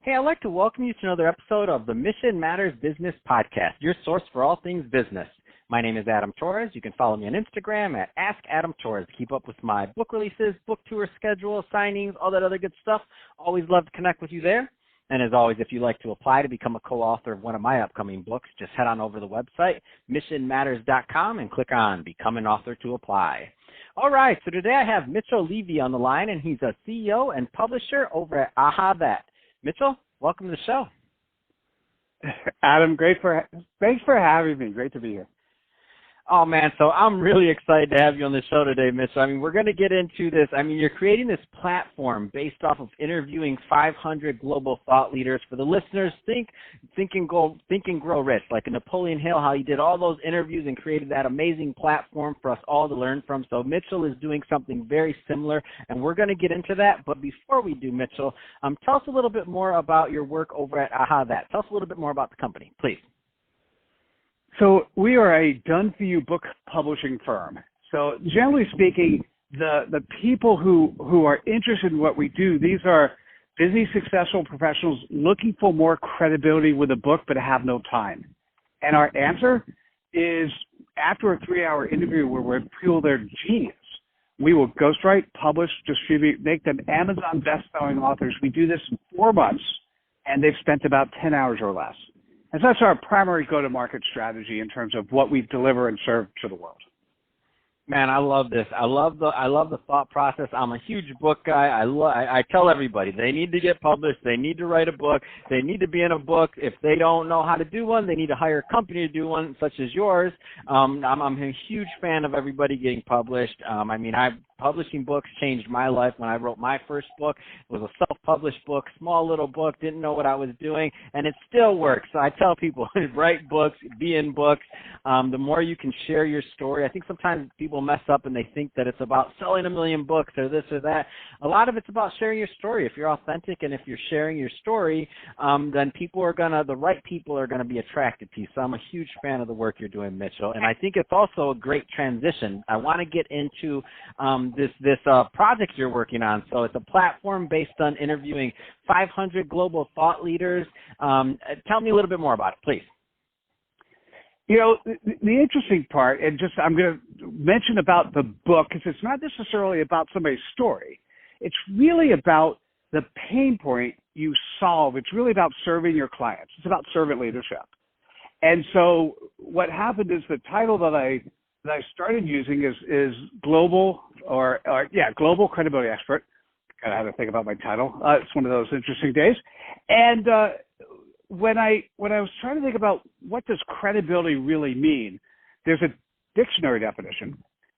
Hey, I'd like to welcome you to another episode of the Mission Matters Business Podcast, your source for all things business. My name is Adam Torres. You can follow me on Instagram at AskAdamTorres to keep up with my book releases, book tour schedule, signings, all that other good stuff. Always love to connect with you there. And as always, if you'd like to apply to become a co-author of one of my upcoming books, just head on over to the website, missionmatters.com, and click on Become an Author to apply. All right, so today I have Mitchell Levy on the line, and he's a CEO and publisher over at AHAthat. Mitchell, welcome to the show. Adam, thanks for having me. Great to be here. Oh, man, so I'm really excited to have you on the show today, Mitchell. I mean, we're going to get into this. I mean, you're creating this platform based off of interviewing 500 global thought leaders. For the listeners, think and grow rich, like Napoleon Hill, how he did all those interviews and created that amazing platform for us all to learn from. So Mitchell is doing something very similar, and we're going to get into that. But before we do, Mitchell, tell us a little bit more about your work over at AHAthat. Tell us a little bit more about the company, please. So we are a done-for-you book publishing firm. So generally speaking, the people who are interested in what we do, these are busy, successful professionals looking for more credibility with a book but have no time. And our answer is, after a 3-hour interview where we feel they're genius, we will ghostwrite, publish, distribute, make them Amazon best-selling authors. We do this in 4 months, and they've spent about 10 hours or less. And so that's our primary go-to-market strategy in terms of what we deliver and serve to the world. Man, I love this. I love the thought process. I'm a huge book guy. I tell everybody they need to get published. They need to write a book. They need to be in a book. If they don't know how to do one, they need to hire a company to do one, such as yours. I'm a huge fan of everybody getting published. Publishing books changed my life. When I wrote my first book, it was a self-published book, small little book, didn't know what I was doing, and it still works. So I tell people, write books, be in books. The more you can share your story. I think sometimes people mess up and they think that it's about selling 1 million books or this or that. A lot of it's about sharing your story. If you're authentic and if you're sharing your story, then the right people are going to be attracted to you. So I'm a huge fan of the work you're doing, Mitchell. And I think it's also a great transition. I want to get into this project you're working on. So it's a platform based on interviewing 500 global thought leaders. Tell me a little bit more about it, please. You know, the interesting part, and just I'm going to mention about the book, because it's not necessarily about somebody's story. It's really about the pain point you solve. It's really about serving your clients. It's about servant leadership. And so what happened is the title that I started using is Global Credibility Expert. Gotta have to think about my title. It's one of those interesting days. And when I was trying to think about what does credibility really mean, there's a dictionary definition.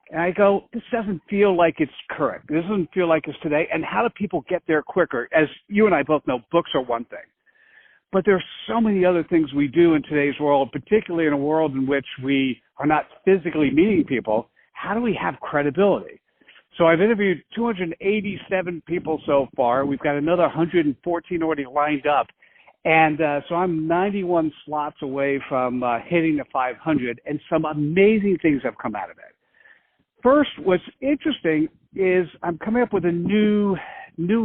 And I go, this doesn't feel like it's current. This doesn't feel like it's today. And how do people get there quicker? As you and I both know, books are one thing. But there's so many other things we do in today's world, particularly in a world in which we are not physically meeting people. How do we have credibility? So I've interviewed 287 people so far. We've got another 114 already lined up. And so I'm 91 slots away from hitting the 500, and some amazing things have come out of it. First, what's interesting is I'm coming up with a new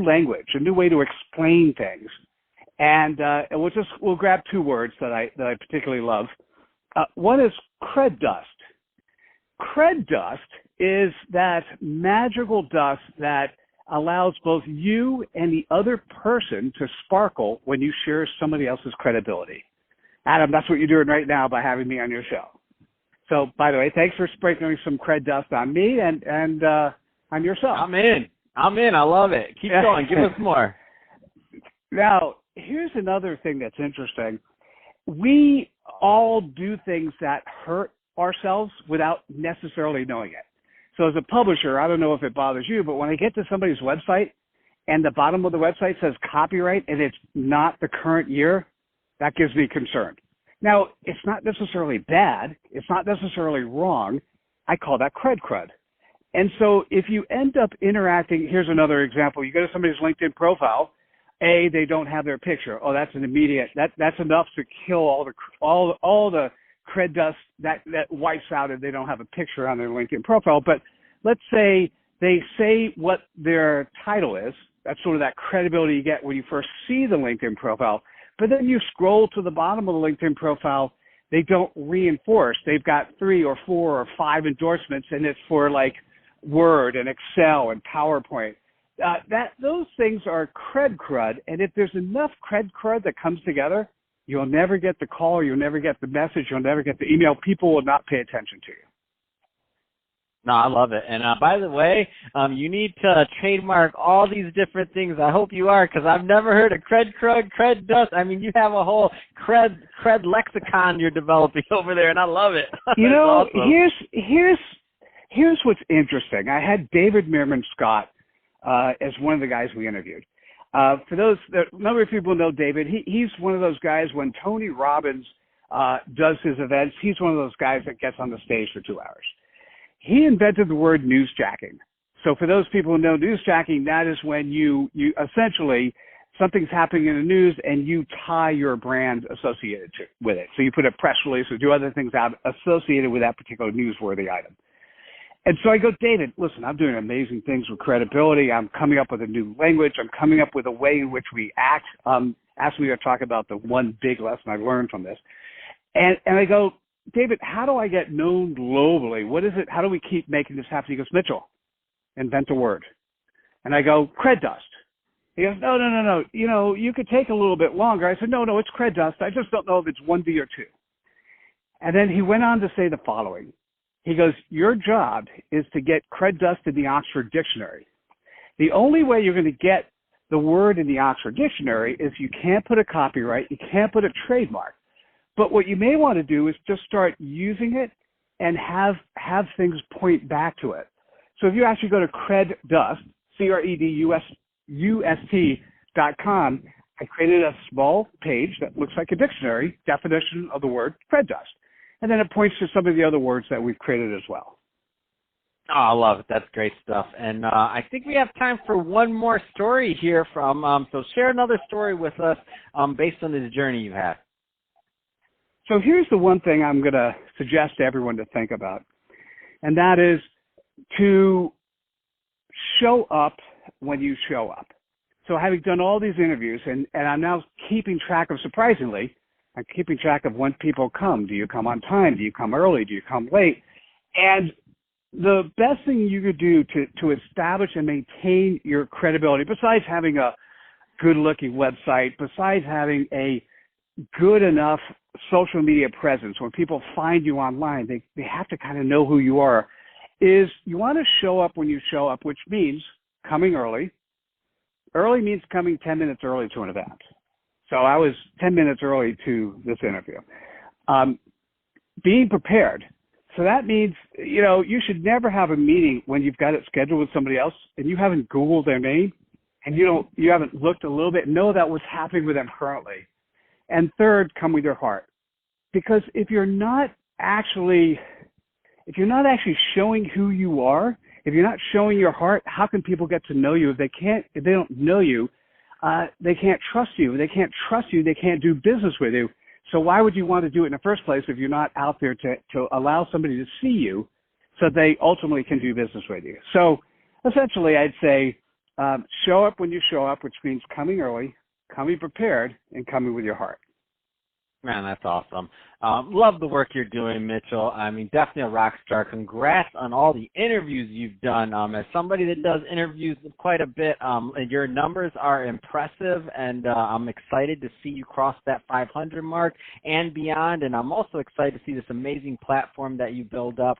language, a new way to explain things. And we'll grab 2 words that I particularly love. One is cred dust. Cred dust is that magical dust that allows both you and the other person to sparkle when you share somebody else's credibility. Adam, that's what you're doing right now by having me on your show. So, by the way, thanks for sprinkling some cred dust on me and on yourself. I'm in. I love it. Keep going. Give us more. Now, here's another thing that's interesting. We all do things that hurt ourselves without necessarily knowing it. So as a publisher, I don't know if it bothers you, but when I get to somebody's website and the bottom of the website says copyright and it's not the current year, that gives me concern. Now, it's not necessarily bad. It's not necessarily wrong. I call that crud. And so if you end up interacting, here's another example. You go to somebody's LinkedIn profile, they don't have their picture. Oh, that's an immediate, that's enough to kill all the cred dust that wipes out if they don't have a picture on their LinkedIn profile. But let's say they say what their title is, That's sort of that credibility you get when you first see the LinkedIn profile. But then you scroll to the bottom of the LinkedIn profile, they don't reinforce. They've got 3 or 4 or 5 endorsements, and it's for like Word and Excel and PowerPoint. Those things are crud, and if there's enough crud that comes together, you'll never get the call, you'll never get the message, you'll never get the email. People will not pay attention to you. No, I love it. And by the way, you need to trademark all these different things. I hope you are, because I've never heard of cred dust. I mean, you have a whole cred lexicon you're developing over there, and I love it. You know, awesome. here's what's interesting. I had David Meerman Scott as one of the guys we interviewed. For those, a number of people know David. He's one of those guys when Tony Robbins does his events, he's one of those guys that gets on the stage for 2 hours. He invented the word newsjacking. So for those people who know newsjacking, that is when you essentially, something's happening in the news and you tie your brand associated with it. So you put a press release or do other things out associated with that particular newsworthy item. And so I go, David, listen, I'm doing amazing things with credibility. I'm coming up with a new language. I'm coming up with a way in which we act. Asked me to talk about the one big lesson I learned from this. And I go, David, how do I get known globally? What is it? How do we keep making this happen? He goes, Mitchell, invent a word. And I go, cred dust. He goes, no. You know, you could take a little bit longer. I said, no, it's cred dust. I just don't know if it's 1 D or 2. And then he went on to say the following. He goes, your job is to get cred dust in the Oxford Dictionary. The only way you're going to get the word in the Oxford Dictionary is you can't put a copyright, you can't put a trademark. But what you may want to do is just start using it and have things point back to it. So if you actually go to CredDust, CredDust.com, I created a small page that looks like a dictionary definition of the word cred dust. And then it points to some of the other words that we've created as well. Oh, I love it. That's great stuff. And I think we have time for one more story here from, so share another story with us based on this journey you've had. So here's the one thing I'm going to suggest to everyone to think about, and that is to show up when you show up. So having done all these interviews, and I'm now keeping track of, surprisingly, I'm keeping track of when people come. Do you come on time? Do you come early? Do you come late? And the best thing you could do to establish and maintain your credibility, besides having a good-looking website, besides having a good enough social media presence, when people find you online, they have to kind of know who you are, is you want to show up when you show up, which means coming early. Early means coming 10 minutes early to an event. So I was 10 minutes early to this interview. Being prepared. So that means, you know, you should never have a meeting when you've got it scheduled with somebody else and you haven't Googled their name and you haven't looked a little bit, know that what's happening with them currently. And third, come with your heart. Because if you're not actually showing who you are, if you're not showing your heart, how can people get to know you? If they don't know you, they can't trust you. If they can't trust you, they can't do business with you. So why would you want to do it in the first place if you're not out there to allow somebody to see you so they ultimately can do business with you? So essentially, I'd say show up when you show up, which means coming early, coming prepared, and coming with your heart. Man, that's awesome. Love the work you're doing, Mitchell. I mean, definitely a rock star. Congrats on all the interviews you've done. As somebody that does interviews quite a bit, your numbers are impressive, and I'm excited to see you cross that 500 mark and beyond. And I'm also excited to see this amazing platform that you build up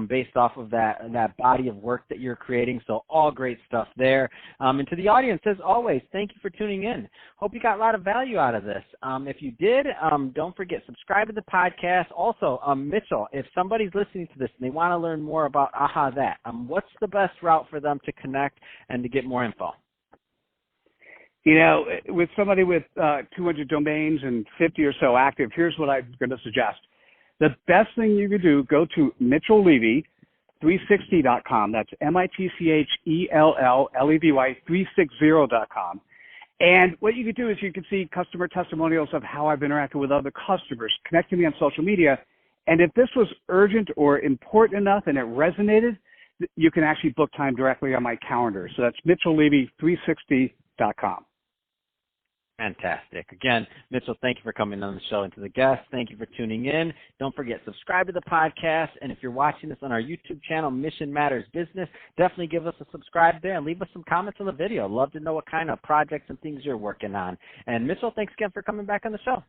based off of that body of work that you're creating. So all great stuff there. And to the audience, as always, thank you for tuning in. Hope you got a lot of value out of this. If you did, don't forget, subscribe to the podcast. Also, Mitchell, if somebody's listening to this and they want to learn more about AHAthat, what's the best route for them to connect and to get more info? You know, with somebody with 200 domains and 50 or so active, here's what I'm going to suggest. The best thing you could do, go to Mitchell Levy 360.com. That's MITCHELLLEVY 360.com. And what you could do is you can see customer testimonials of how I've interacted with other customers, connecting me on social media. And if this was urgent or important enough and it resonated, you can actually book time directly on my calendar. So that's MitchellLevy360.com. Fantastic. Again, Mitchell, thank you for coming on the show, and to the guests, thank you for tuning in. Don't forget, subscribe to the podcast, and if you're watching this on our YouTube channel, Mission Matters Business, definitely give us a subscribe there and leave us some comments on the video. Love to know what kind of projects and things you're working on. And Mitchell, thanks again for coming back on the show.